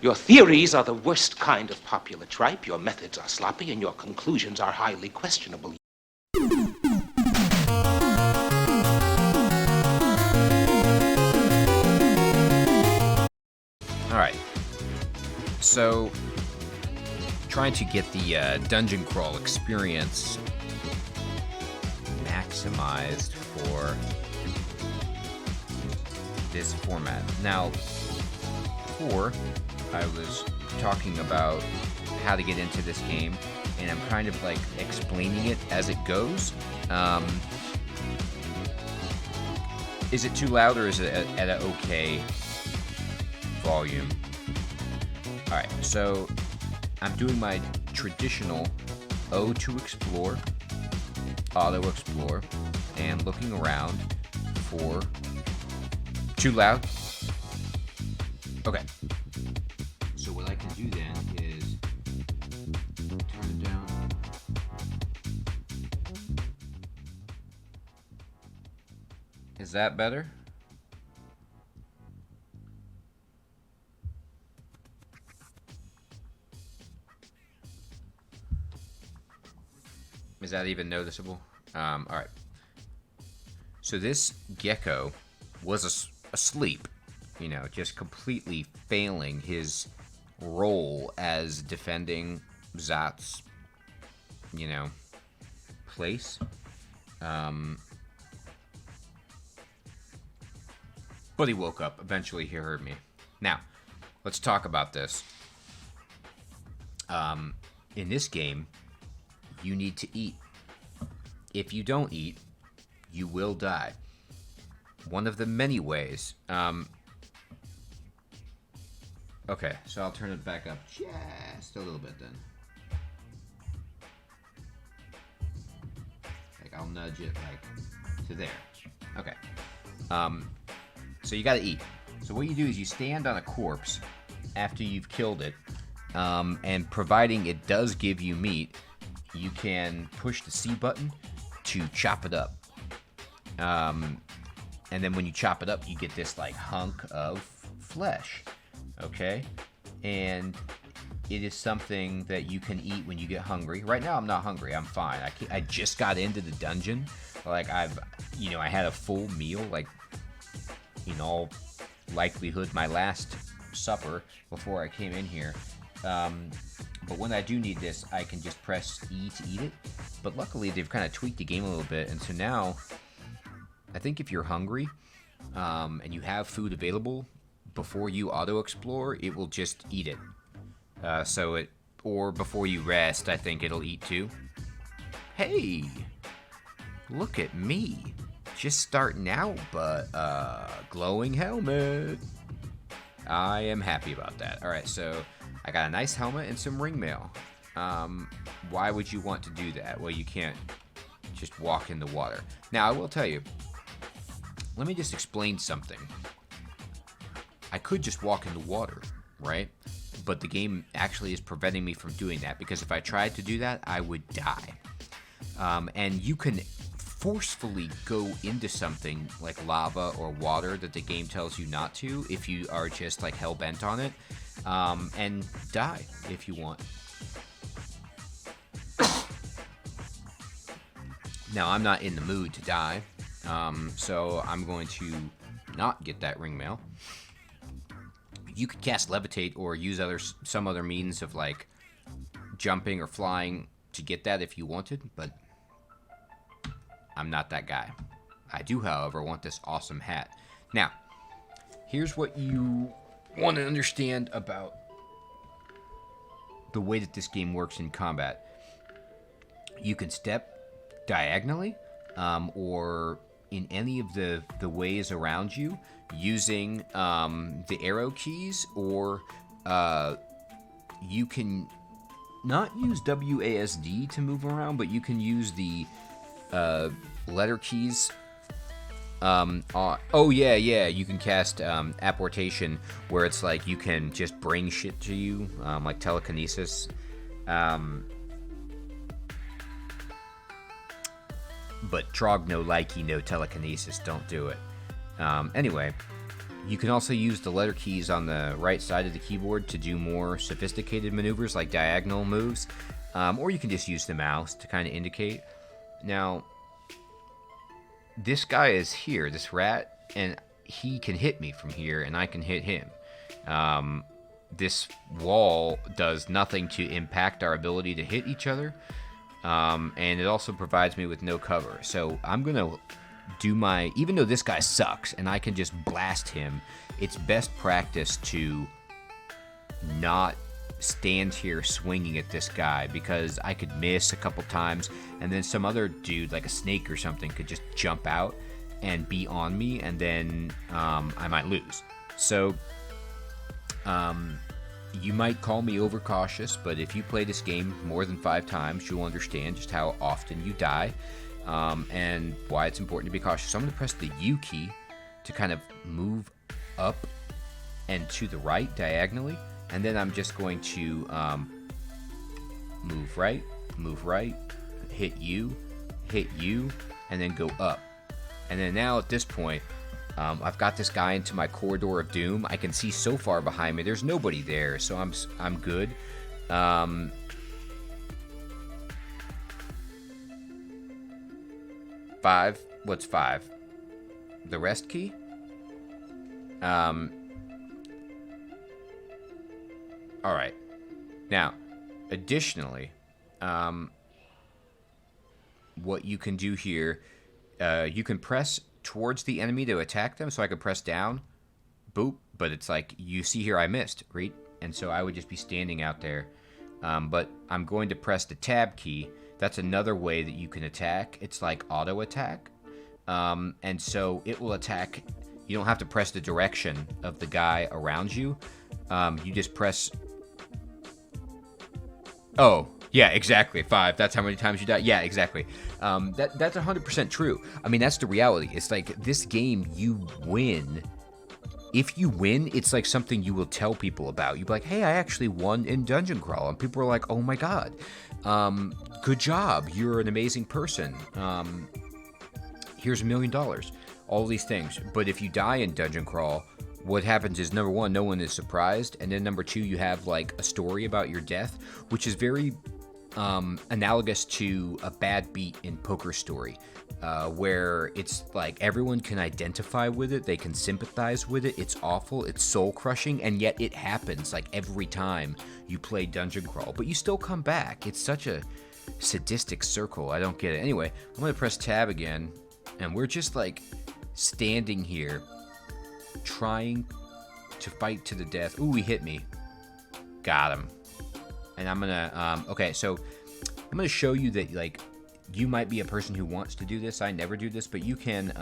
Your theories are the worst kind of popular tripe, your methods are sloppy, and your conclusions are highly questionable. Alright, so trying to get the dungeon crawl experience maximized for this format. Now, before I was talking about how to get into this game, and I'm kind of like explaining it as it goes. Is it too loud, or is it at an okay volume? Alright, so I'm doing my traditional O to explore, auto explore, and looking around for too loud. Okay. So what I can do then is turn it down. Is that better? Is that even noticeable? All right. So this gecko was asleep, you know, just completely failing his role as defending Zat's, you know, place. But he woke up. Eventually he heard me. Now, let's talk about this. In this game, you need to eat. If you don't eat, you will die. One of the many ways. Okay, so I'll turn it back up just a little bit then. Like, I'll nudge it like to there. Okay. So you gotta eat. So what you do is you stand on a corpse after you've killed it, and providing it does give you meat, you can push the C button to chop it up. And then when you chop it up, you get this like hunk of flesh. Okay? And it is something that you can eat when you get hungry. Right now I'm not hungry. I'm fine. I just got into the dungeon. Like I had a full meal, like in all likelihood my last supper before I came in here. But when I do need this, I can just press E to eat it. But luckily, they've kind of tweaked the game a little bit. And so now, I think if you're hungry, and you have food available before you auto-explore, it will just eat it. Or before you rest, I think it'll eat too. Hey! Look at me. Just starting out, but, glowing helmet. I am happy about that. Alright, so I got a nice helmet and some ring mail. Why would you want to do that? Well, you can't just walk in the water. Now, I will tell you, let me just explain something. I could just walk in the water, right? But the game actually is preventing me from doing that, because if I tried to do that, I would die. And you can forcefully go into something like lava or water that the game tells you not to if you are just like hell-bent on it, and die if you want. Now, I'm not in the mood to die, so I'm going to not get that ring mail. You could cast levitate or use some other means of like jumping or flying to get that if you wanted, but I'm not that guy. I do, however, want this awesome hat. Now, here's what you want to understand about the way that this game works in combat. You can step diagonally, or in any of the ways around you using the arrow keys, or you can not use WASD to move around, but you can use the letter keys. You can cast apportation, where it's like you can just bring shit to you, like telekinesis. But Trog no likey, no telekinesis, don't do it. Anyway, You can also use the letter keys on the right side of the keyboard to do more sophisticated maneuvers like diagonal moves, or you can just use the mouse to kind of indicate. Now, this guy is here, this rat, and he can hit me from here, and I can hit him. This wall does nothing to impact our ability to hit each other, and it also provides me with no cover. So I'm going to do my... Even though this guy sucks, and I can just blast him, it's best practice to not stand here swinging at this guy, because I could miss a couple times, and then some other dude, like a snake or something, could just jump out and be on me, and then I might lose. So... you might call me overcautious, but if you play this game more than 5 times, you'll understand just how often you die, and why it's important to be cautious. So I'm going to press the U key to kind of move up and to the right diagonally, and then I'm just going to move right, hit U, and then go up. And then now at this point, I've got this guy into my corridor of doom. I can see so far behind me. There's nobody there, so I'm good. 5. What's 5? The rest key? Alright. Now, additionally, what you can do here, you can press towards the enemy to attack them, so I could press down, boop, but it's like, you see here I missed, right? And so I would just be standing out there, but I'm going to press the tab key. That's another way that you can attack. It's like auto attack, and so it will attack. You don't have to press the direction of the guy around you. You just press... Oh, yeah, exactly. 5. That's how many times you die. Yeah, exactly. That's 100% true. I mean, that's the reality. It's like, this game, you win. If you win, it's like something you will tell people about. You'll be like, hey, I actually won in Dungeon Crawl. And people are like, oh my god. Good job. You're an amazing person. Here's $1 million. All these things. But if you die in Dungeon Crawl, what happens is, number 1, no one is surprised. And then number 2, you have like a story about your death, which is very... analogous to a bad beat in Poker Story, where it's like everyone can identify with it, they can sympathize with it, it's awful, it's soul-crushing, and yet it happens like every time you play Dungeon Crawl, but you still come back. It's such a sadistic circle, I don't get it. Anyway, I'm going to press tab again, and we're just like standing here, trying to fight to the death. Ooh, he hit me. Got him. And I'm gonna, okay, so I'm gonna show you that, like, you might be a person who wants to do this. I never do this, but you can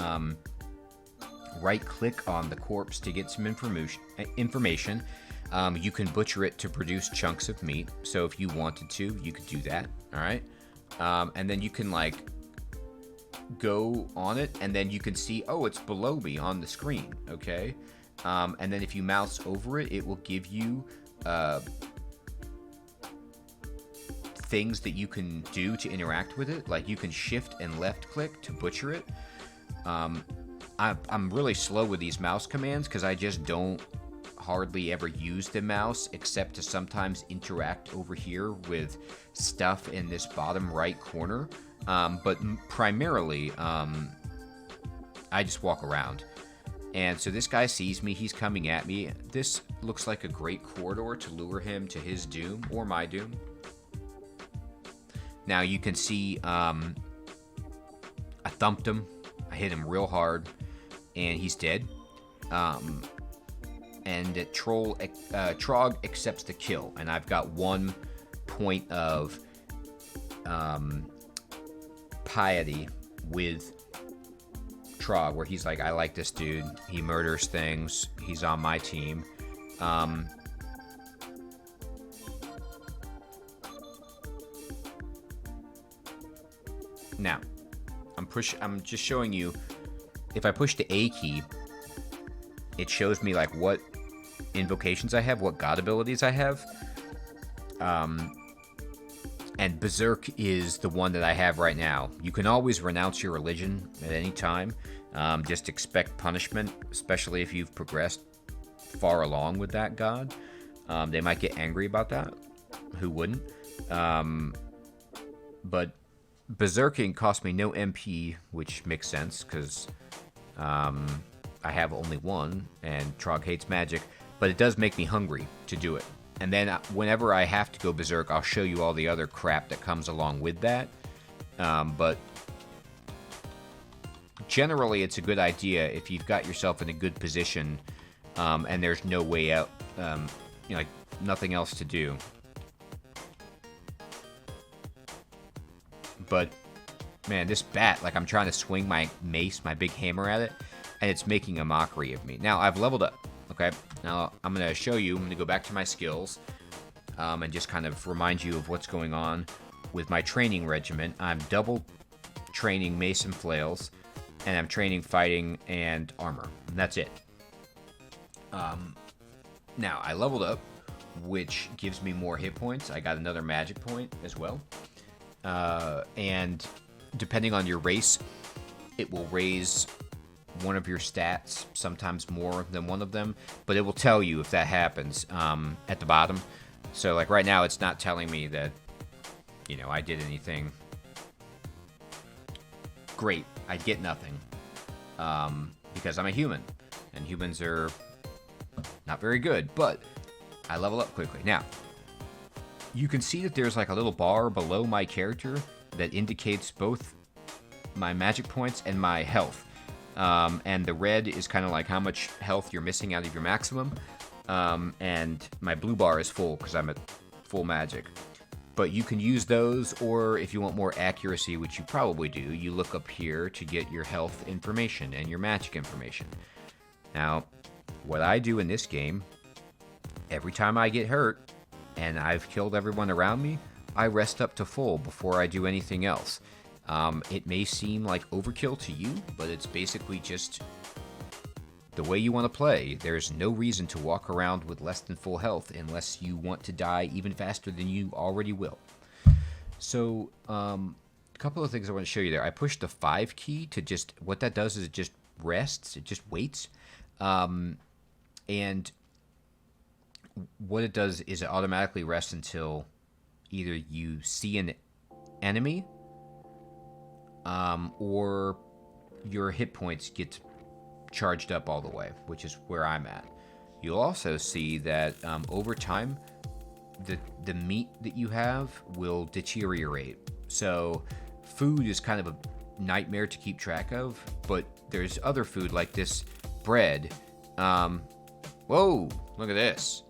right-click on the corpse to get some information. You can butcher it to produce chunks of meat. So if you wanted to, you could do that, all right? And then you can, like, go on it, and then you can see, oh, it's below me on the screen, okay? And then if you mouse over it, it will give you... things that you can do to interact with it, like you can shift and left click to butcher it. I'm really slow with these mouse commands because I just don't hardly ever use the mouse except to sometimes interact over here with stuff in this bottom right corner, but primarily I just walk around. And so this guy sees me, he's coming at me. This looks like a great corridor to lure him to his doom or my doom. Now you can see I thumped him, I hit him real hard, and he's dead. And Trog accepts the kill, and I've got 1 point of piety with Trog, where he's like, I like this dude, he murders things, he's on my team. Now, I'm just showing you, if I push the A key, it shows me like what invocations I have, what god abilities I have. And Berserk is the one that I have right now. You can always renounce your religion at any time. Just expect punishment, especially if you've progressed far along with that god. They might get angry about that. Who wouldn't? But berserking cost me no MP, which makes sense because I have only one, and Trog hates magic. But it does make me hungry to do it. And then whenever I have to go berserk, I'll show you all the other crap that comes along with that. But generally, it's a good idea if you've got yourself in a good position and there's no way out, like nothing else to do. But man, this bat, like I'm trying to swing my mace, my big hammer at it, and it's making a mockery of me. Now I've leveled up. Okay, now I'm going to show you, I'm going to go back to my skills and just kind of remind you of what's going on with my training regimen. I'm double training mace and flails, and I'm training fighting and armor, and that's it. Now, I leveled up, which gives me more hit points. I got another magic point as well, and depending on your race, it will raise one of your stats, sometimes more than one of them, but it will tell you if that happens at the bottom. So like right now, it's not telling me that, you know, I did anything great. I get nothing because I'm a human, and humans are not very good, but I level up quickly. Now, you can see that there's like a little bar below my character that indicates both my magic points and my health. And the red is kind of like how much health you're missing out of your maximum. And my blue bar is full because I'm at full magic. But you can use those, or if you want more accuracy, which you probably do, you look up here to get your health information and your magic information. Now, what I do in this game, every time I get hurt and I've killed everyone around me, I rest up to full before I do anything else. It may seem like overkill to you, but it's basically just the way you want to play. There's no reason to walk around with less than full health unless you want to die even faster than you already will. So, a couple of things I want to show you there. I pushed the 5 key to just, what that does is it just rests, it just waits. And what it does is it automatically rests until either you see an enemy, or your hit points get charged up all the way, which is where I'm at. You'll also see that over time, the meat that you have will deteriorate. So food is kind of a nightmare to keep track of, but there's other food like this bread. Whoa, look at this.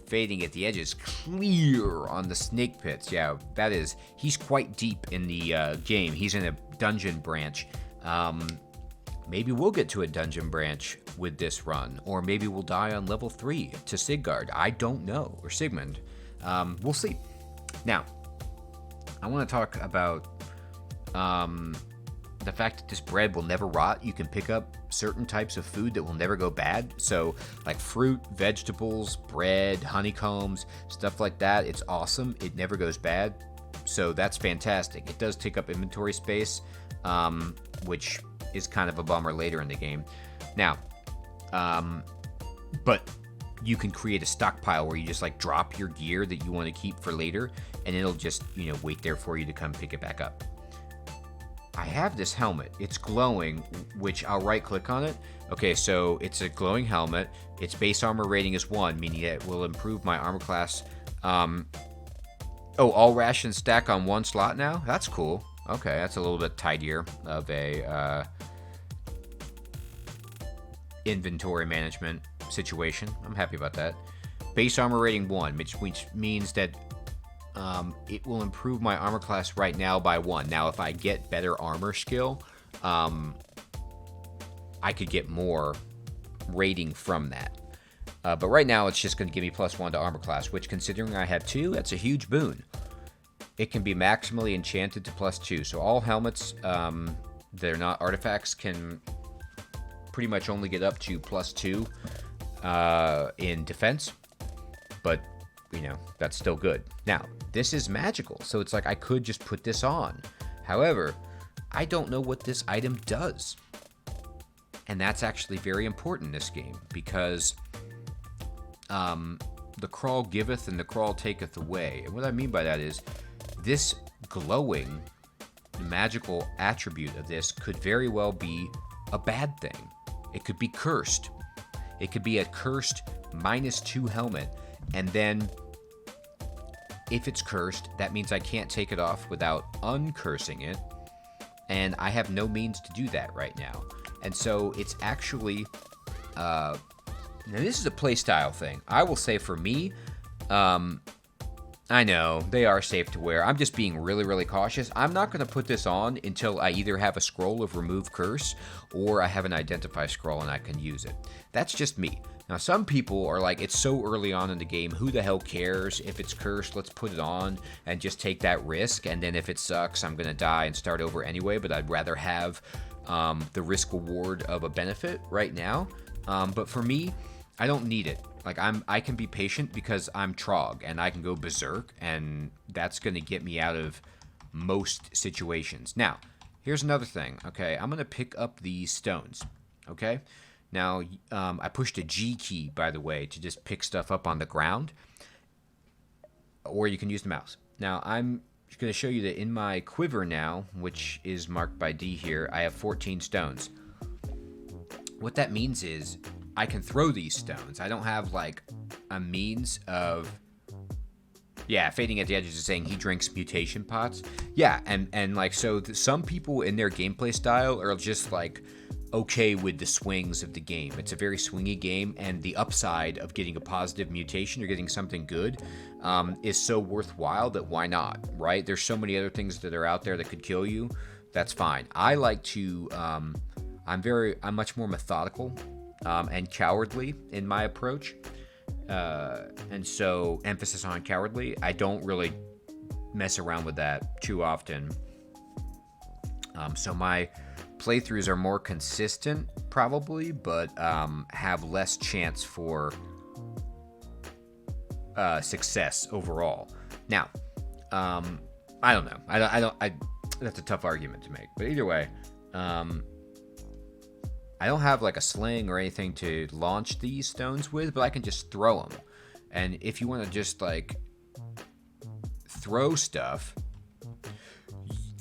Fading at the edges, clear on the snake pits. Yeah, that is, he's quite deep in the game. He's in a dungeon branch. Maybe we'll get to a dungeon branch with this run, or maybe we'll die on level 3 to Sigurd. I don't know, or Sigmund. We'll see. Now, I want to talk about the fact that this bread will never rot. You can pick up certain types of food that will never go bad. So like fruit, vegetables, bread, honeycombs, stuff like that. It's awesome. It never goes bad. So that's fantastic. It does take up inventory space, which is kind of a bummer later in the game. Now, but you can create a stockpile where you just like drop your gear that you want to keep for later, and it'll just, you know, wait there for you to come pick it back up. I have this helmet. It's glowing, which I'll right click on it. Okay, so it's a glowing helmet. Its base armor rating is 1, meaning that it will improve my armor class. All rations stack on 1 slot now? That's cool. Okay, that's a little bit tidier of a inventory management situation. I'm happy about that. Base armor rating 1, which means that it will improve my armor class right now by 1. Now, if I get better armor skill, I could get more rating from that. But right now, it's just going to give me +1 to armor class, which, considering I have 2, that's a huge boon. It can be maximally enchanted to +2. So all helmets that are not artifacts can pretty much only get up to +2 in defense. But, you know, that's still good. Now, this is magical, so it's like I could just put this on. However, I don't know what this item does. And that's actually very important in this game because the crawl giveth and the crawl taketh away. And what I mean by that is this glowing magical attribute of this could very well be a bad thing. It could be cursed. It could be a cursed -2 helmet. And then if it's cursed, that means I can't take it off without uncursing it. And I have no means to do that right now. And so it's actually, now this is a playstyle thing. I will say for me, I know they are safe to wear. I'm just being really, really cautious. I'm not going to put this on until I either have a scroll of remove curse or I have an identify scroll and I can use it. That's just me. Now, some people are like, it's so early on in the game, who the hell cares? If it's cursed, let's put it on and just take that risk. And then if it sucks, I'm going to die and start over anyway. But I'd rather have the risk reward of a benefit right now. But for me, I don't need it. Like I can be patient because I'm Trog and I can go berserk, and that's going to get me out of most situations. Now, here's another thing. Okay, I'm going to pick up these stones. Okay, now I pushed a G key, by the way, to just pick stuff up on the ground, or you can use the mouse. Now I'm going to show you that in my quiver now, which is marked by D here, I have 14 stones. What that means is I can throw these stones. I don't have like a means of, yeah, Fading at the Edges is saying he drinks mutation pots. Yeah, and like, so some people in their gameplay style are just like okay with the swings of the game. It's a very swingy game, and the upside of getting a positive mutation or getting something good is so worthwhile that why not, right? There's so many other things that are out there that could kill you. That's fine. I like to, I'm much more methodical and cowardly in my approach. And so emphasis on cowardly. I don't really mess around with that too often. So my playthroughs are more consistent probably, but have less chance for success overall. Now, I don't know. That's a tough argument to make, but either way, I don't have like a sling or anything to launch these stones with, but I can just throw them. And if you want to just like throw stuff,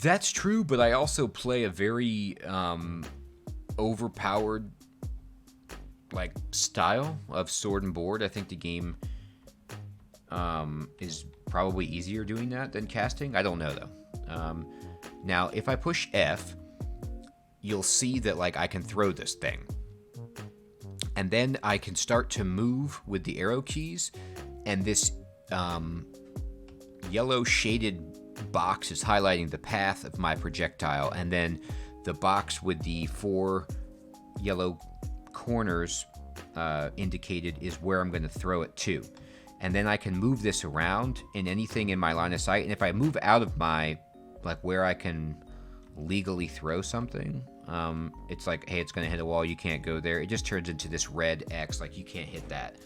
that's true, but I also play a very overpowered like style of sword and board. I think the game is probably easier doing that than casting. I don't know though. Now, if I push F, you'll see that like I can throw this thing. And then I can start to move with the arrow keys, and this yellow shaded box is highlighting the path of my projectile, and then the box with the 4 yellow corners indicated is where I'm going to throw it to. And then I can move this around in anything in my line of sight, and if I move out of my like where I can legally throw something, it's like, hey, it's going to hit a wall, you can't go there. It just turns into this red X, like you can't hit that.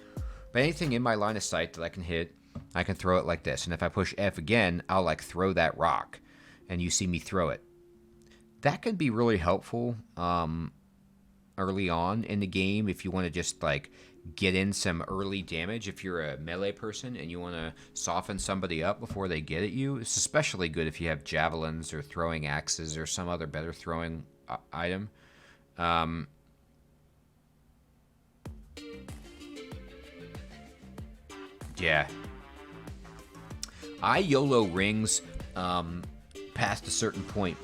But anything in my line of sight that I can hit, I can throw it like this. And if I push F again, I'll like throw that rock, and you see me throw it. That can be really helpful early on in the game if you want to just like get in some early damage. If you're a melee person and you want to soften somebody up before they get at you, it's especially good if you have javelins or throwing axes or some other better throwing item. Yeah. I YOLO rings past a certain point,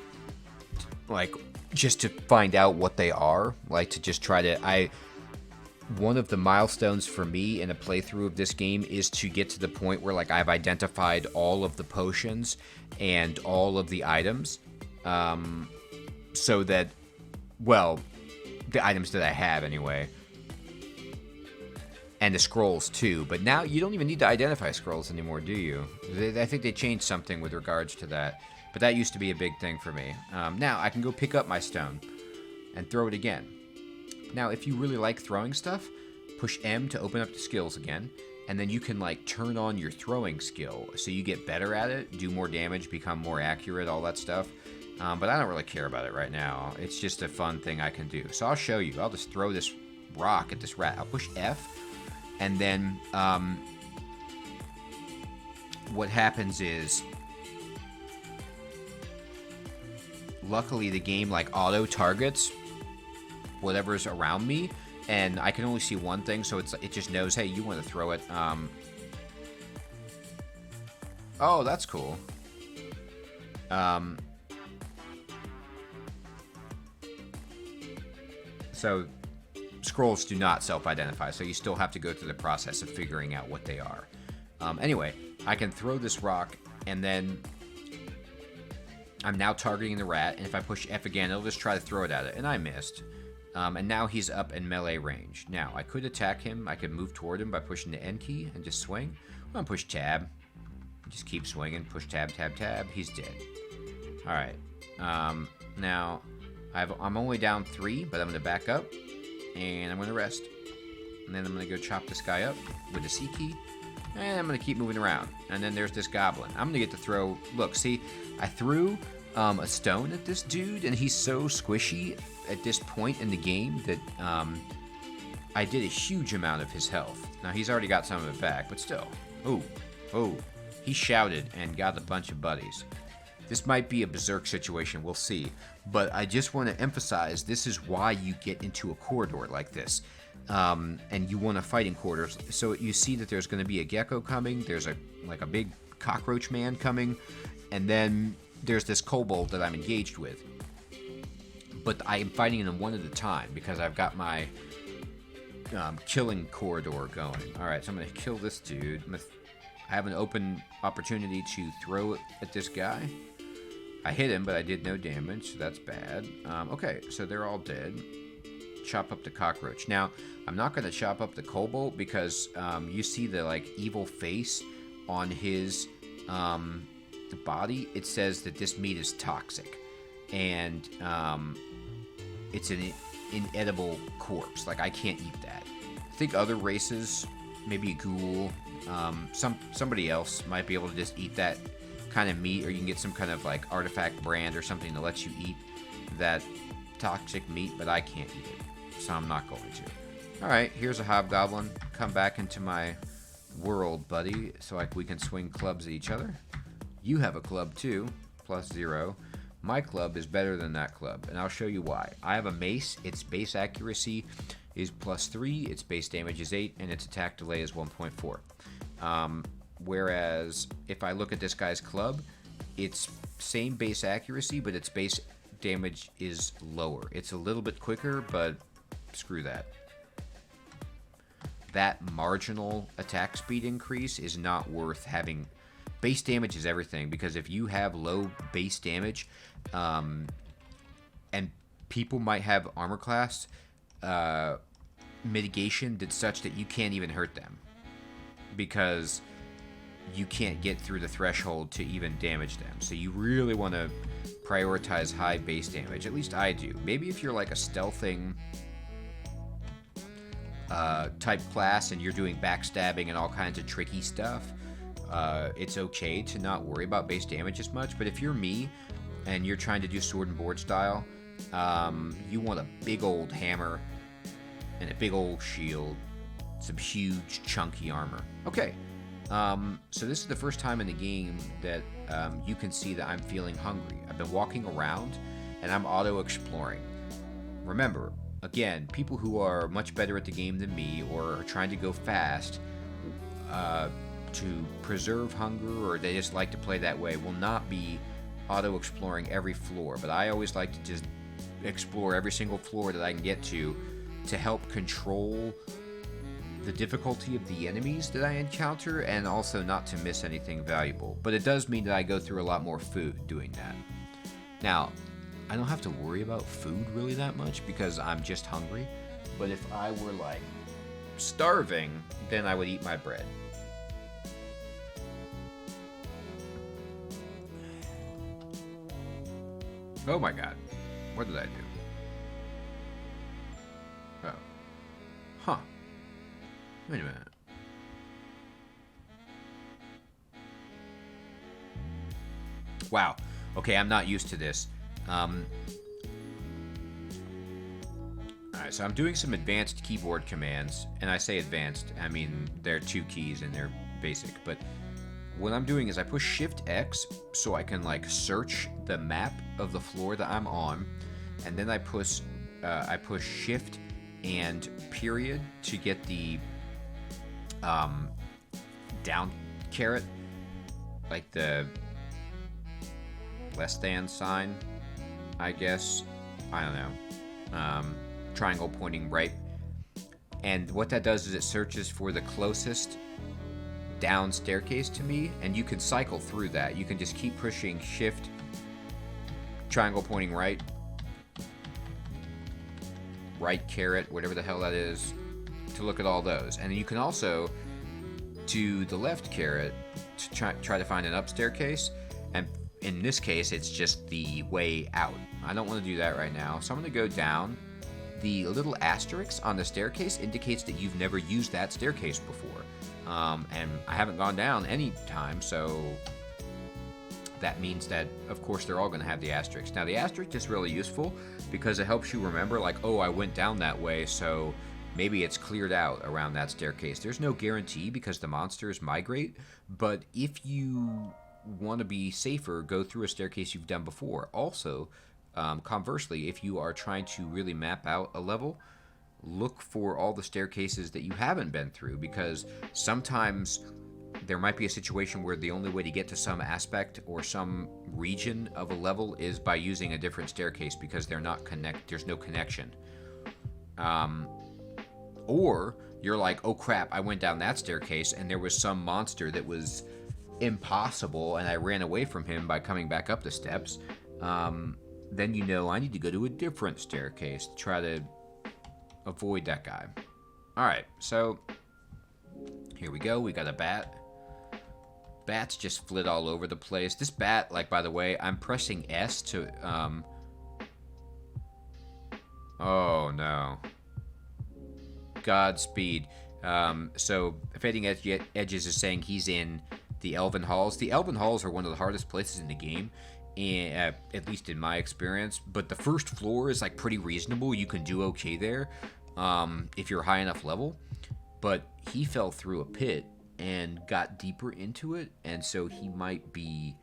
like just to find out what they are, like to just try to, one of the milestones for me in a playthrough of this game is to get to the point where like I've identified all of the potions and all of the items, so that, well, the items that I have anyway, and the scrolls too. But now you don't even need to identify scrolls anymore, do you? I think they changed something with regards to that, but that used to be a big thing for me. Now I can go pick up my stone and throw it again. Now, if you really like throwing stuff, push M to open up the skills again, and then you can like turn on your throwing skill so you get better at it, do more damage, become more accurate, all that stuff. But I don't really care about it right now. It's just a fun thing I can do. So I'll show you. I'll just throw this rock at this rat. I'll push F, and then what happens is, luckily the game like auto targets whatever's around me, and I can only see one thing, so it just knows, hey, you want to throw it. Oh, that's cool. So scrolls do not self-identify, so you still have to go through the process of figuring out what they are. Anyway, I can throw this rock, and then I'm now targeting the rat, and if I push F again, it'll just try to throw it at it, and I missed. And now he's up in melee range. Now, I could attack him. I could move toward him by pushing the N key and just swing. I'm going to push tab. Just keep swinging. Push tab, tab, tab. He's dead. Alright. Now, I'm only down 3, but I'm going to back up. And I'm going to rest. And then I'm going to go chop this guy up with the C key. And I'm going to keep moving around. And then there's this goblin. I'm going to get to throw... Look, see? I threw a stone at this dude, and he's so squishy at this point in the game that I did a huge amount of his health. Now, he's already got some of it back, but still. Oh. He shouted and got a bunch of buddies. This might be a berserk situation, we'll see. But I just want to emphasize, this is why you get into a corridor like this. And you want to fight in corridors. So you see that there's going to be a gecko coming, there's a big cockroach man coming, and then there's this kobold that I'm engaged with. But I am fighting them one at a time because I've got my killing corridor going. Alright, so I'm going to kill this dude. I have an open opportunity to throw it at this guy. I hit him, but I did no damage, so that's bad. Okay, so they're all dead. Chop up the cockroach. Now, I'm not going to chop up the kobold because you see the evil face on his body. It says that this meat is toxic, and it's an inedible corpse. I can't eat that. I think other races, maybe a ghoul, somebody else might be able to just eat that kind of meat, or you can get some kind of artifact brand or something that lets you eat that toxic meat, but I can't eat it, so I'm not going to. Alright, here's a hobgoblin. Come back into my world, buddy, so we can swing clubs at each other. You have a club too, +0. My club is better than that club, and I'll show you why. I have a mace. Its base accuracy is +3, its base damage is 8, and its attack delay is 1.4. Whereas if I look at this guy's club, it's same base accuracy, but its base damage is lower. It's a little bit quicker, but screw that. That marginal attack speed increase is not worth having. Base damage is everything, because if you have low base damage, and people might have armor class mitigation that's such that you can't even hurt them, because you can't get through the threshold to even damage them. So you really want to prioritize high base damage. At least I do. Maybe if you're a stealthing type class and you're doing backstabbing and all kinds of tricky stuff, it's okay to not worry about base damage as much. But if you're me and you're trying to do sword and board style, you want a big old hammer and a big old shield, some huge chunky armor. Okay, so this is the first time in the game that you can see that I'm feeling hungry. I've been walking around and I'm auto-exploring. Remember, again, people who are much better at the game than me or are trying to go fast to preserve hunger, or they just like to play that way, will not be auto-exploring every floor. But I always like to just explore every single floor that I can get to help control the difficulty of the enemies that I encounter, and also not to miss anything valuable. But it does mean that I go through a lot more food doing that. Now, I don't have to worry about food really that much because I'm just hungry. But if I were starving, then I would eat my bread. Oh my god. What did I do? Oh. Huh. Wait a minute. Wow. Okay, I'm not used to this. Alright, so I'm doing some advanced keyboard commands, and I say advanced, I mean they're 2 keys and they're basic, but what I'm doing is I push Shift X so I can like search the map of the floor that I'm on, and then I push Shift and period to get the down caret, like the less than sign, I guess. I don't know. Triangle pointing right. And what that does is it searches for the closest down staircase to me, and you can cycle through that. You can just keep pushing Shift, triangle pointing right, right caret, whatever the hell that is, to look at all those. And you can also do the left caret to try to find an up staircase, and in this case it's just the way out. I don't want to do that right now, so I'm going to go down. The little asterisk on the staircase indicates that you've never used that staircase before, and I haven't gone down any time, so that means that, of course, they're all going to have the asterisk. Now, the asterisk is really useful because it helps you remember, like, oh, I went down that way, so maybe it's cleared out around that staircase. There's no guarantee because the monsters migrate, but if you want to be safer, go through a staircase you've done before. Also, conversely, if you are trying to really map out a level, look for all the staircases that you haven't been through, because sometimes there might be a situation where the only way to get to some aspect or some region of a level is by using a different staircase because there's no connection. Or you're like, oh crap, I went down that staircase and there was some monster that was impossible and I ran away from him by coming back up the steps. Then you know I need to go to a different staircase to try to avoid that guy. Alright, so here we go. We got a bat. Bats just flit all over the place. This bat, like, by the way, I'm pressing S to, oh, no. Godspeed. So, Fading Edges is saying he's in the Elven Halls. The Elven Halls are one of the hardest places in the game, at least in my experience. But the first floor is, like, pretty reasonable. You can do okay there, if you're high enough level. But he fell through a pit and got deeper into it, and so he might be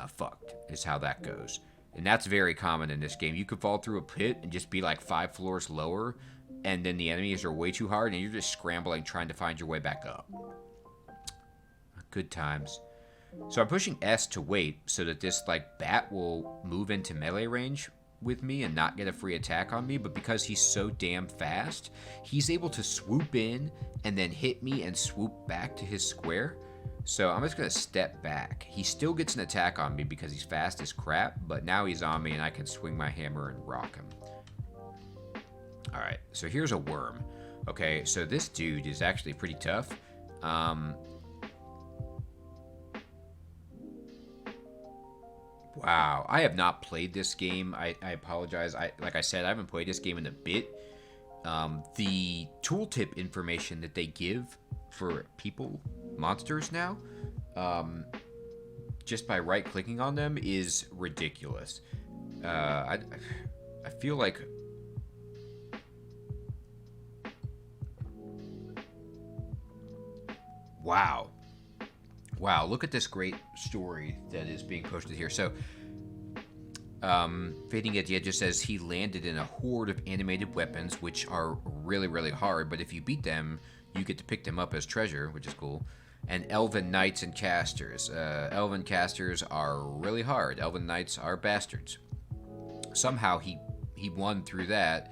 fucked, is how that goes. And that's very common in this game. You could fall through a pit and just be like 5 floors lower, and then the enemies are way too hard, and you're just scrambling trying to find your way back up. Good times. So I'm pushing S to wait so that this like bat will move into melee range with me and not get a free attack on me, but because he's so damn fast, he's able to swoop in and then hit me and swoop back to his square. So I'm just gonna step back. He still gets an attack on me because he's fast as crap, but now he's on me and I can swing my hammer and rock him. Alright, so here's a worm. Okay, so this dude is actually pretty tough. Wow, I have not played this game. I apologize. Like I said, I haven't played this game in a bit. The tooltip information that they give for people, monsters now, just by right-clicking on them is ridiculous. I feel like... Wow. Wow, look at this great story that is being posted here. So, Fading at the Edge says he landed in a horde of animated weapons, which are really, really hard, but if you beat them, you get to pick them up as treasure, which is cool. And Elven Knights and Casters. Elven Casters are really hard. Elven Knights are bastards. Somehow he won through that.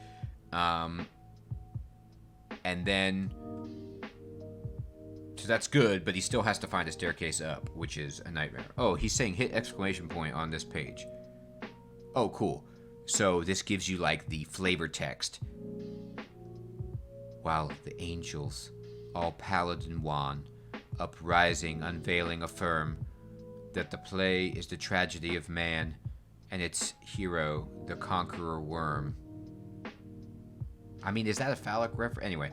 And then... So that's good, but he still has to find a staircase up, which is a nightmare. Oh, he's saying hit exclamation point on this page. Oh, cool. So this gives you, like, the flavor text. While the angels, all pallid and wan, uprising, unveiling, affirm that the play is the tragedy of man, and its hero, the conqueror worm. I mean, is that a phallic reference? Anyway,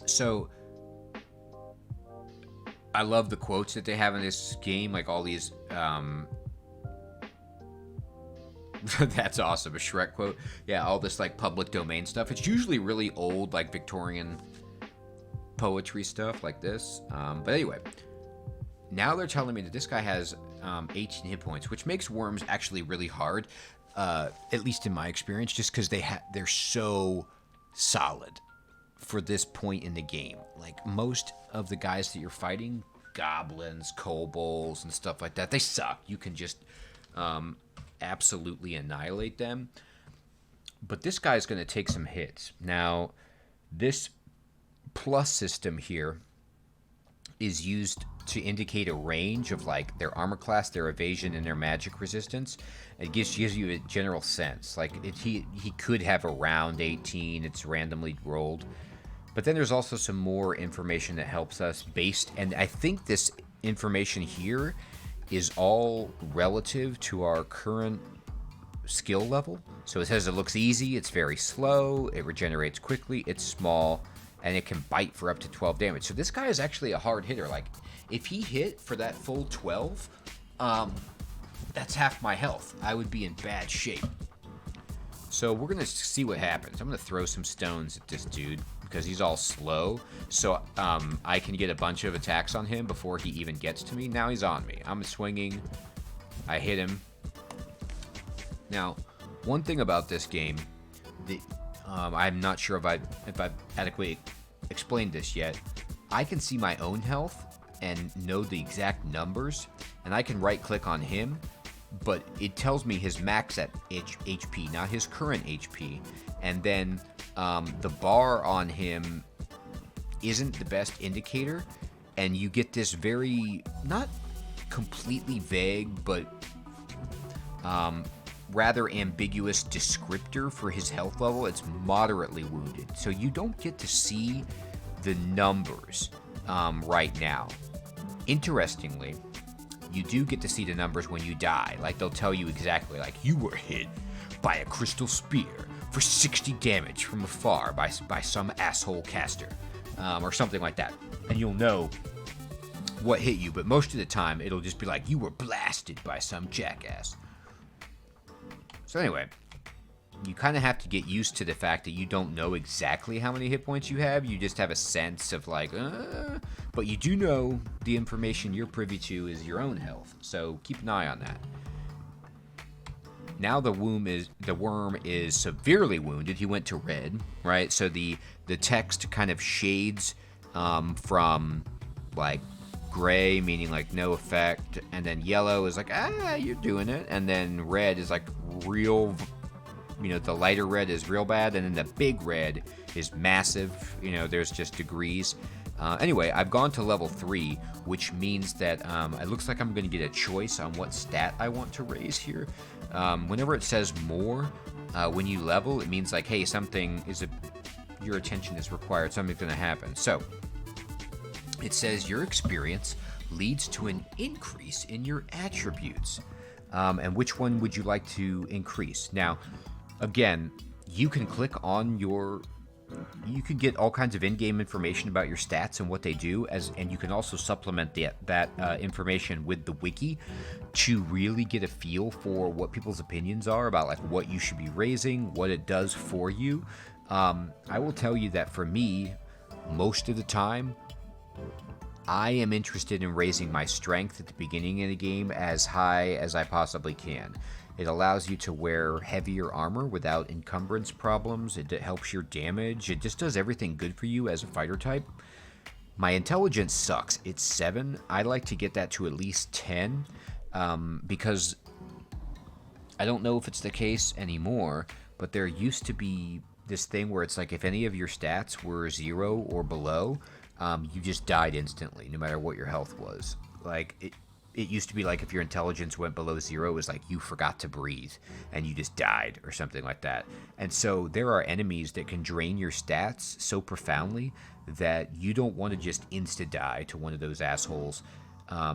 so, I love the quotes that they have in this game, like all these That's awesome. A Shrek quote. Yeah, all this like public domain stuff. It's usually really old, like Victorian poetry stuff like this. But anyway, now they're telling me that this guy has 18 hit points, which makes worms actually really hard, at least in my experience, just because they're so solid for this point in the game. Like most of the guys that you're fighting, goblins, kobolds, and stuff like that, they suck. You can just absolutely annihilate them. But this guy's going to take some hits. Now, this plus system here is used to indicate a range of like their armor class, their evasion, and their magic resistance. It gives you a general sense. Like he could have around 18. It's randomly rolled. But then there's also some more information that helps us based, and I think this information here is all relative to our current skill level. So it says it looks easy, it's very slow, it regenerates quickly, it's small, and it can bite for up to 12 damage. So this guy is actually a hard hitter. Like, if he hit for that full 12, that's half my health. I would be in bad shape. So we're going to see what happens. I'm going to throw some stones at this dude because he's all slow. So I can get a bunch of attacks on him before he even gets to me. Now he's on me. I'm swinging. I hit him. Now, one thing about this game, I'm not sure if I've adequately explained this yet. I can see my own health and know the exact numbers, and I can right-click on him, but it tells me his max at HP, not his current HP. And then the bar on him isn't the best indicator, and you get this very, not completely vague, but rather ambiguous descriptor for his health level. It's moderately wounded, so you don't get to see the numbers right now. Interestingly, you do get to see the numbers when you die. Like, they'll tell you exactly, like, you were hit by a crystal spear for 60 damage from afar by some asshole caster, or something like that, and you'll know what hit you. But most of the time, it'll just be like, you were blasted by some jackass. So anyway, you kind of have to get used to the fact that you don't know exactly how many hit points you have. You just have a sense of like, but you do know the information you're privy to is your own health. So keep an eye on that. Now the worm is severely wounded. He went to red, right? So the text kind of shades from like gray, meaning like no effect, and then yellow is like, you're doing it, and then red is like real, the lighter red is real bad, and then the big red is massive. There's just degrees. Anyway, I've gone to level 3, which means that it looks like I'm going to get a choice on what stat I want to raise here. Whenever it says more, when you level, it means like, hey, your attention is required, something's going to happen. So it says your experience leads to an increase in your attributes. And which one would you like to increase? Now, again, you can click on you can get all kinds of in-game information about your stats and what they do, and you can also supplement that information with the wiki to really get a feel for what people's opinions are about like what you should be raising, what it does for you. I will tell you that for me, most of the time, I am interested in raising my strength at the beginning of the game as high as I possibly can. It allows you to wear heavier armor without encumbrance problems. It helps your damage. It just does everything good for you as a fighter type. My intelligence sucks. It's 7. I like to get that to at least 10 because I don't know if it's the case anymore, but there used to be this thing where it's like if any of your stats were 0 or below, you just died instantly, no matter what your health was. Like, it used to be like if your intelligence went below 0, it was like you forgot to breathe and you just died or something like that. And so there are enemies that can drain your stats so profoundly that you don't want to just insta-die to one of those assholes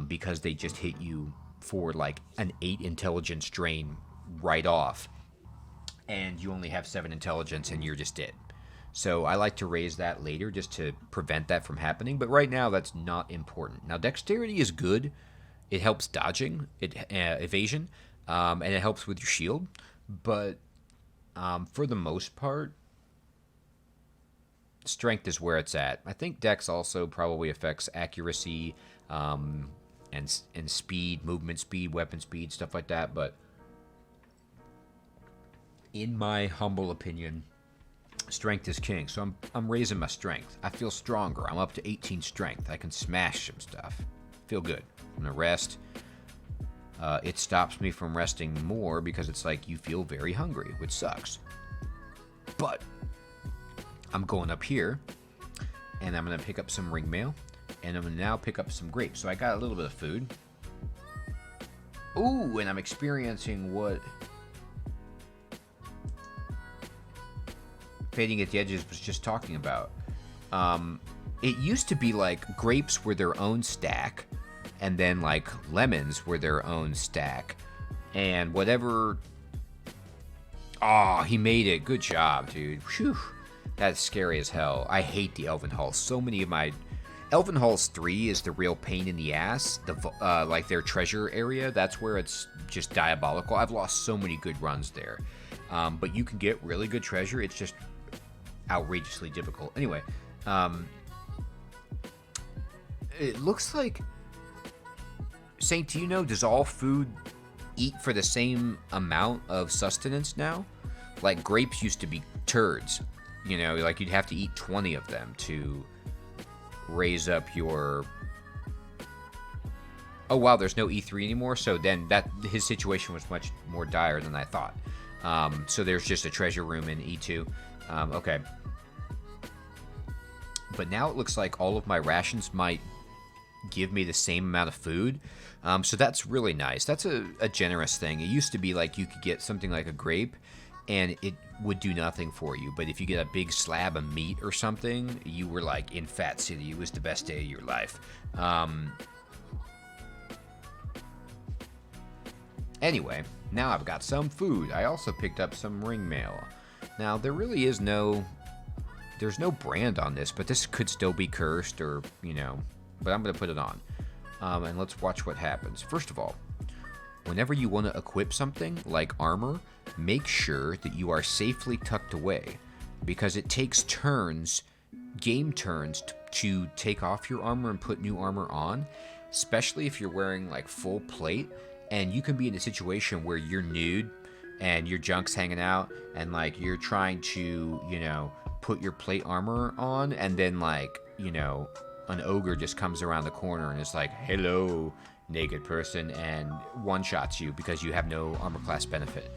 because they just hit you for like an 8 intelligence drain right off and you only have 7 intelligence and you're just dead. So I like to raise that later just to prevent that from happening, but right now that's not important. Now dexterity is good. It helps dodging, evasion, and it helps with your shield. But for the most part, strength is where it's at. I think dex also probably affects accuracy, and speed, movement speed, weapon speed, stuff like that. But in my humble opinion, strength is king. So I'm raising my strength. I feel stronger. I'm up to 18 strength. I can smash some stuff. Feel good. I'm gonna rest. It stops me from resting more because it's like you feel very hungry, which sucks. But I'm going up here, and I'm going to pick up some ring mail, and I'm going to now pick up some grapes. So I got a little bit of food. Ooh, and I'm experiencing what Fading at the Edges was just talking about. It used to be like grapes were their own stack, and then like lemons were their own stack, and whatever. Oh, he made it. Good job, dude. Whew. That's scary as hell. I hate the Elven Halls. So many of my Elven Halls 3 is the real pain in the ass. Like their treasure area, that's where it's just diabolical. I've lost so many good runs there. But you can get really good treasure. It's just outrageously difficult. Anyway, it looks like, Saint, do you know, does all food eat for the same amount of sustenance now? Like grapes used to be turds. You know, like you'd have to eat 20 of them to raise up your... Oh, wow, there's no E3 anymore? So then his situation was much more dire than I thought. So there's just a treasure room in E2. Okay. But now it looks like all of my rations might give me the same amount of food. So that's really nice. That's a generous thing. It used to be like you could get something like a grape, and it would do nothing for you. But if you get a big slab of meat or something, you were like in Fat City. It was the best day of your life. Anyway, now I've got some food. I also picked up some ring mail. Now, there really is there's no brand on this, but this could still be cursed or, you know, but I'm going to put it on. And let's watch what happens. First of all, whenever you want to equip something like armor, make sure that you are safely tucked away, because it takes turns, game turns, to take off your armor and put new armor on, especially if you're wearing like full plate, and you can be in a situation where you're nude and your junk's hanging out, and like you're trying to, you know, put your plate armor on, and then like, you know, an ogre just comes around the corner and is like, hello, naked person, and one-shots you because you have no armor class benefit.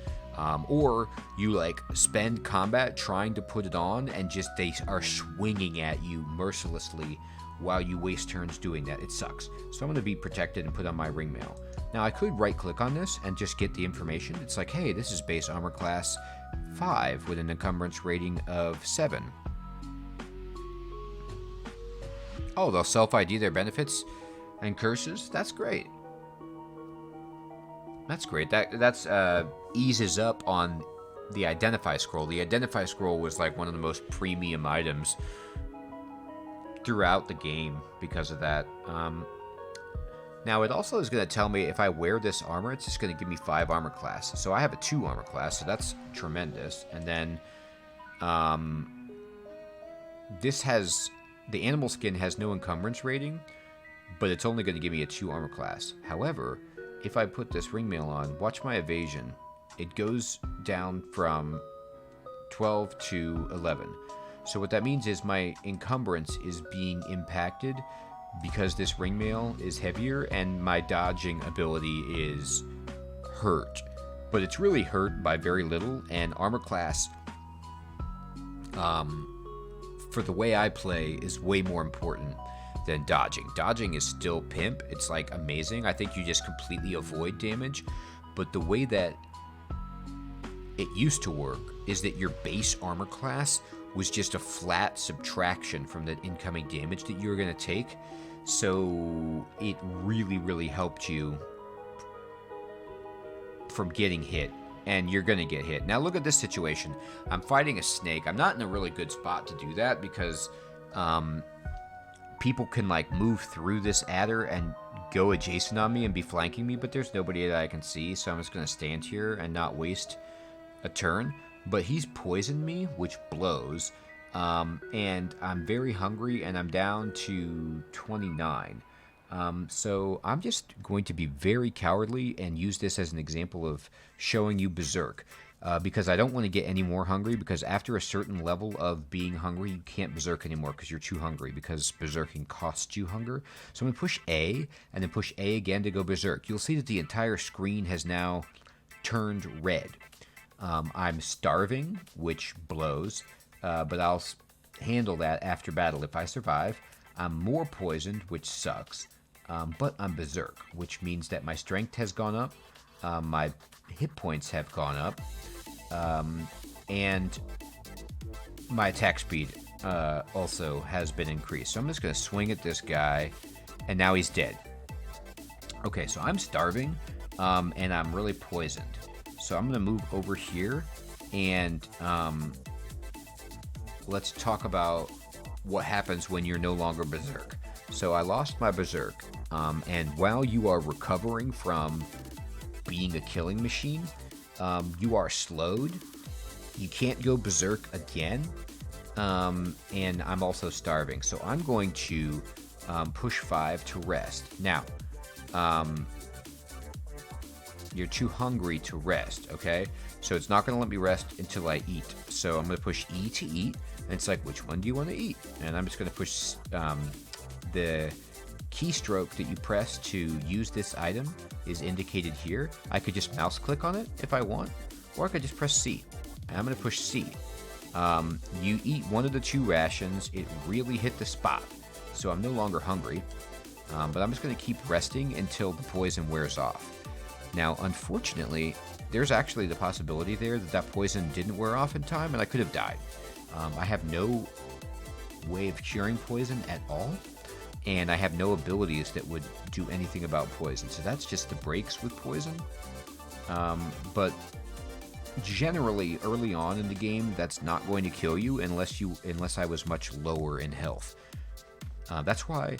Or you like spend combat trying to put it on, and just they are swinging at you mercilessly while you waste turns doing that. It sucks. So I'm going to be protected and put on my ring mail. Now I could right click on this and just get the information. It's like, hey, this is base armor class 5 with an encumbrance rating of 7. Oh, they'll self-ID their benefits and curses? That's great. That's great. That's eases up on the Identify Scroll. The Identify Scroll was like one of the most premium items throughout the game because of that. Now, it also is going to tell me if I wear this armor, it's just going to give me 5 armor class. So I have a 2 armor class, so that's tremendous. And then this has... The animal skin has no encumbrance rating, but it's only going to give me a 2 armor class. However, if I put this ring mail on, watch my evasion. It goes down from 12 to 11. So what that means is my encumbrance is being impacted because this ring mail is heavier, and my dodging ability is hurt. But it's really hurt by very little, and armor class... for the way I play, is way more important than dodging. Dodging is still pimp. It's like amazing. I think you just completely avoid damage. But the way that it used to work is that your base armor class was just a flat subtraction from the incoming damage that you were going to take. So it really, really helped you from getting hit. And you're going to get hit. Now look at this situation. I'm fighting a snake. I'm not in a really good spot to do that because people can like move through this adder and go adjacent on me and be flanking me, but there's nobody that I can see, so I'm just going to stand here and not waste a turn, but he's poisoned me, which blows. And I'm very hungry, and I'm down to 29. So I'm just going to be very cowardly and use this as an example of showing you Berserk. Because I don't want to get any more hungry, because after a certain level of being hungry, you can't Berserk anymore because you're too hungry, because Berserking costs you hunger. So I'm going to push A, and then push A again to go Berserk. You'll see that the entire screen has now turned red. I'm starving, which blows, but I'll handle that after battle if I survive. I'm more poisoned, which sucks, but I'm Berserk, which means that my strength has gone up, my hit points have gone up, and my attack speed also has been increased. So I'm just going to swing at this guy, and now he's dead. Okay, so I'm starving, and I'm really poisoned. So I'm going to move over here, and let's talk about what happens when you're no longer Berserk. So I lost my Berserk, and while you are recovering from being a killing machine, you are slowed. You can't go Berserk again, and I'm also starving. So I'm going to push 5 to rest. Now, you're too hungry to rest, okay? So it's not going to let me rest until I eat. So I'm going to push E to eat, and it's like, which one do you want to eat? And I'm just going to push the keystroke that you press to use this item is indicated here. I could just mouse click on it if I want, or I could just press C. And I'm going to push C. You eat one of the 2 rations. It really hit the spot. So I'm no longer hungry, but I'm just going to keep resting until the poison wears off. Now, unfortunately, there's actually the possibility there that that poison didn't wear off in time, and I could have died. I have no way of curing poison at all, and I have no abilities that would do anything about poison. So that's just the breaks with poison. But generally, early on in the game, that's not going to kill you unless I was much lower in health. That's why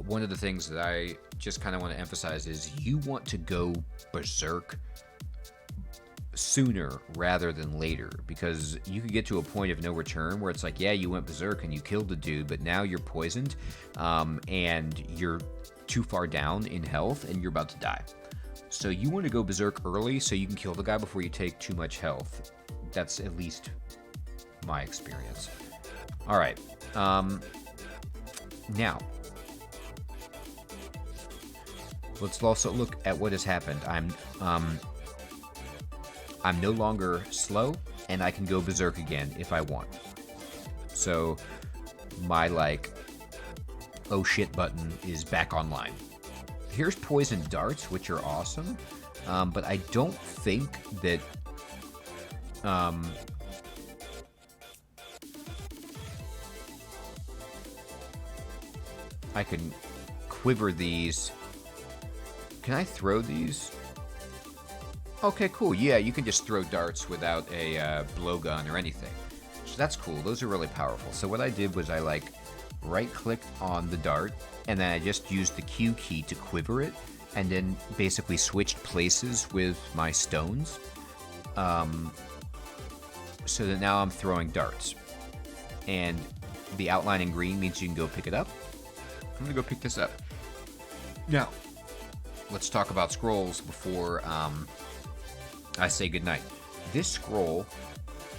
one of the things that I just kind of want to emphasize is you want to go Berserk sooner rather than later, because you could get to a point of no return where it's like, yeah, you went Berserk and you killed the dude, but now you're poisoned, and you're too far down in health and you're about to die. So you want to go Berserk early so you can kill the guy before you take too much health. That's at least my experience. All right. Now, let's also look at what has happened. I'm no longer slow, and I can go Berserk again if I want. So my oh shit button is back online. Here's poison darts, which are awesome, but I don't think that I can quiver these. Can I throw these? Okay, cool. Yeah, you can just throw darts without a blowgun or anything. So that's cool. Those are really powerful. So what I did was I right-clicked on the dart, and then I just used the Q key to quiver it, and then basically switched places with my stones, so that now I'm throwing darts. And the outline in green means you can go pick it up. I'm going to go pick this up. Now, let's talk about scrolls before I say goodnight. This scroll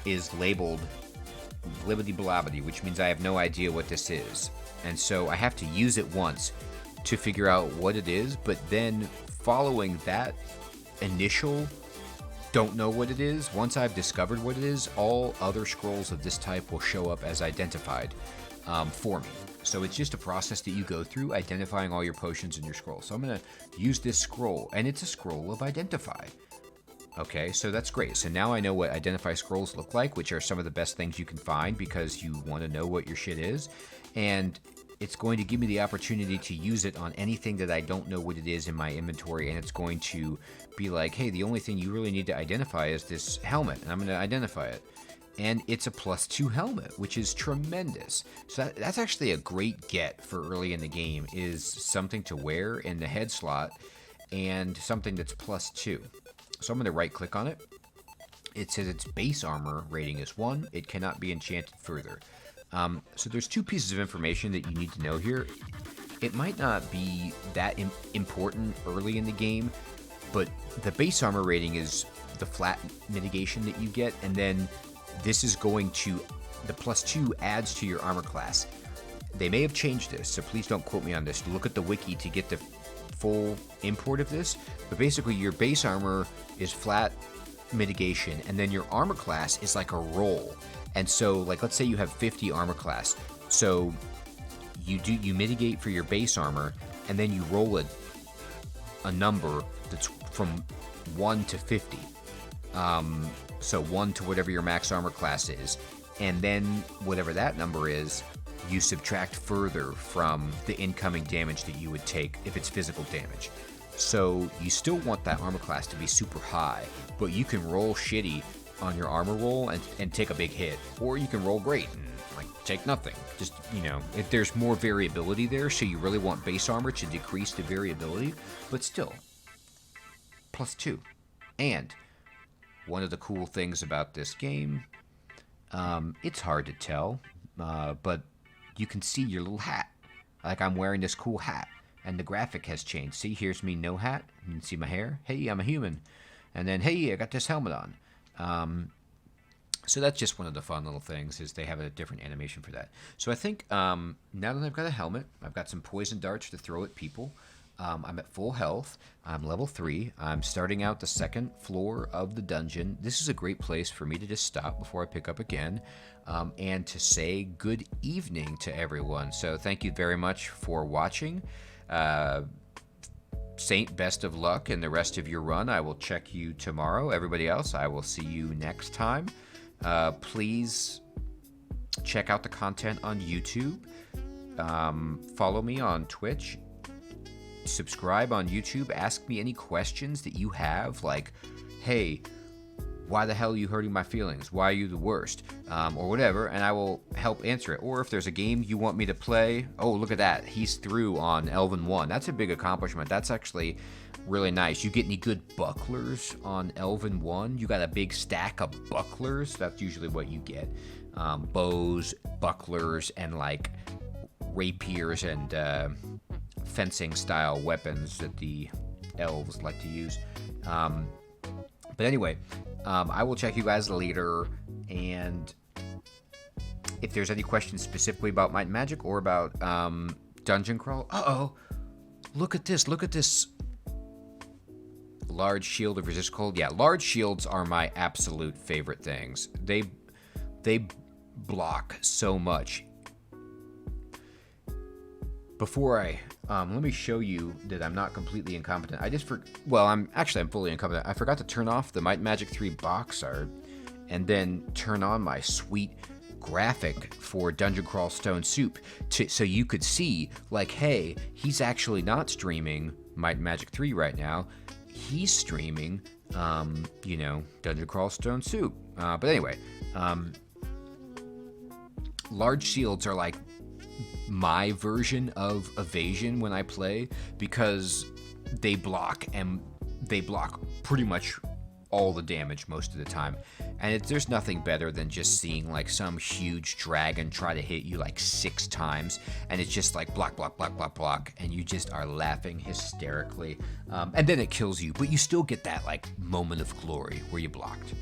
is labeled blibbity blabbity, which means I have no idea what this is. And so I have to use it once to figure out what it is, but then following that initial don't know what it is, once I've discovered what it is, all other scrolls of this type will show up as identified for me. So it's just a process that you go through, identifying all your potions in your scroll. So I'm going to use this scroll, and it's a scroll of identify. Okay, so that's great. So now I know what identify scrolls look like, which are some of the best things you can find because you want to know what your shit is. And it's going to give me the opportunity to use it on anything that I don't know what it is in my inventory. And it's going to be like, hey, the only thing you really need to identify is this helmet. And I'm going to identify it. And it's a +2 helmet, which is tremendous. So that's actually a great get for early in the game, is something to wear in the head slot and something that's +2. So I'm going to right click on it, it says its base armor rating is 1. It cannot be enchanted further. So there's 2 pieces of information that you need to know here. It might not be that important early in the game, but the base armor rating is the flat mitigation that you get, and then this is going to, the +2 adds to your armor class. They may have changed this, so please don't quote me on this. Look at the wiki to get the full import of this, but basically your base armor is flat mitigation, and then your armor class is like a roll. And so, like, let's say you have 50 armor class, so you mitigate for your base armor, and then you roll a number that's from 1 to 50. So 1 to whatever your max armor class is, and then whatever that number is, you subtract further from the incoming damage that you would take if it's physical damage. So you still want that armor class to be super high, but you can roll shitty on your armor roll and take a big hit, or you can roll great and like take nothing. Just, you know, if there's more variability there, so you really want base armor to decrease the variability, but still +2. And one of the cool things about this game, it's hard to tell, but you can see your little hat. Like, I'm wearing this cool hat, and the graphic has changed. See, here's me, no hat. You can see my hair. Hey, I'm a human. And then, hey, I got this helmet on. So that's just one of the fun little things, is they have a different animation for that. So I think now that I've got a helmet, I've got some poison darts to throw at people. I'm at full health. I'm level 3. I'm starting out the 2nd floor of the dungeon. This is a great place for me to just stop before I pick up again, and to say good evening to everyone. So thank you very much for watching. Saint, best of luck in the rest of your run. I will check you tomorrow. Everybody else, I will see you next time. Please check out the content on YouTube. Follow me on Twitch. Subscribe on YouTube. Ask me any questions that you have, like, hey, why the hell are you hurting my feelings? Why are you the worst? Or whatever, and I will help answer it. Or if there's a game you want me to play, oh, look at that. He's through on Elven 1. That's a big accomplishment. That's actually really nice. You get any good bucklers on Elven 1? You got a big stack of bucklers? That's usually what you get. Bows, bucklers, and, like, rapiers and fencing style weapons that the elves like to use. But anyway, I will check you guys later, and if there's any questions specifically about Might and Magic or about Dungeon Crawl, look at this large shield of resist cold. Yeah, large shields are my absolute favorite things. They block so much. Before I let me show you that I'm not completely incompetent. I'm fully incompetent. I forgot to turn off the Might and Magic 3 box art, and then turn on my sweet graphic for Dungeon Crawl Stone Soup, so you could see, like, hey, he's actually not streaming Might and Magic 3 right now. He's streaming, Dungeon Crawl Stone Soup. But anyway, large shields are like my version of evasion when I play, because they block, and they block pretty much all the damage most of the time. And there's nothing better than just seeing like some huge dragon try to hit you like 6 times, and it's just like block, block, block, block, block, and you just are laughing hysterically. And then it kills you, but you still get that like moment of glory where you blocked.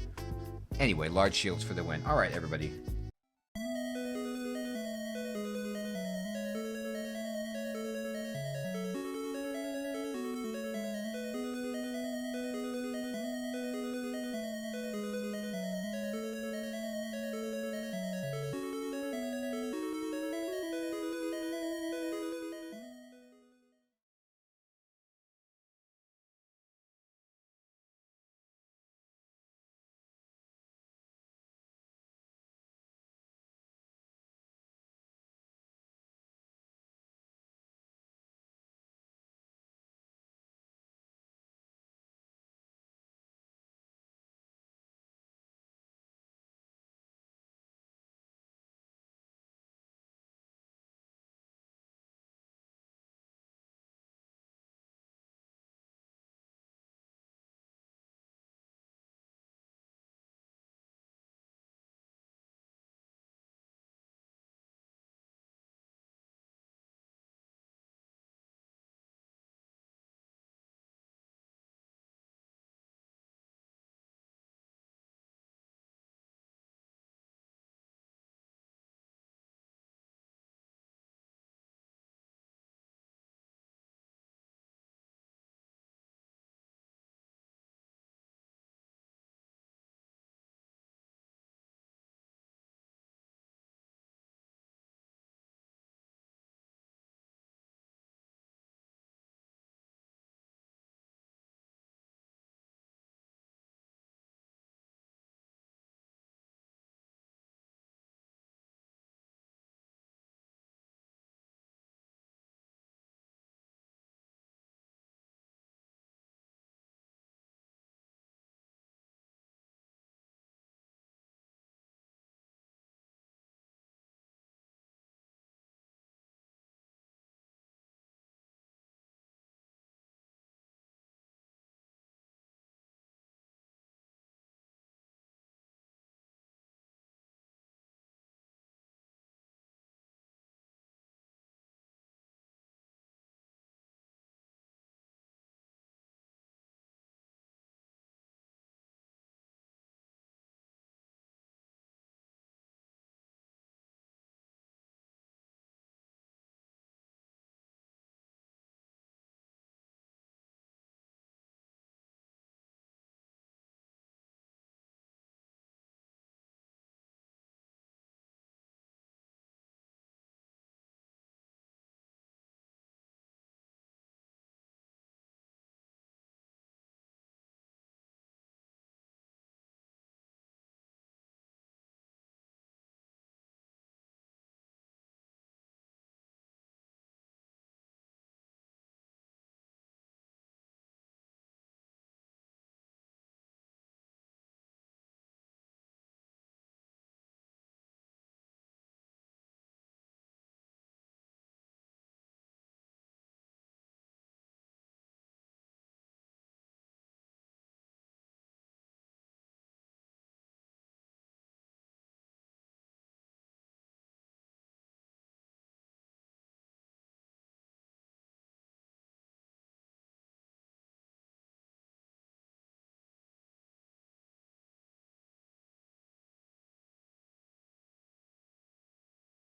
Anyway, large shields for the win. All right, everybody.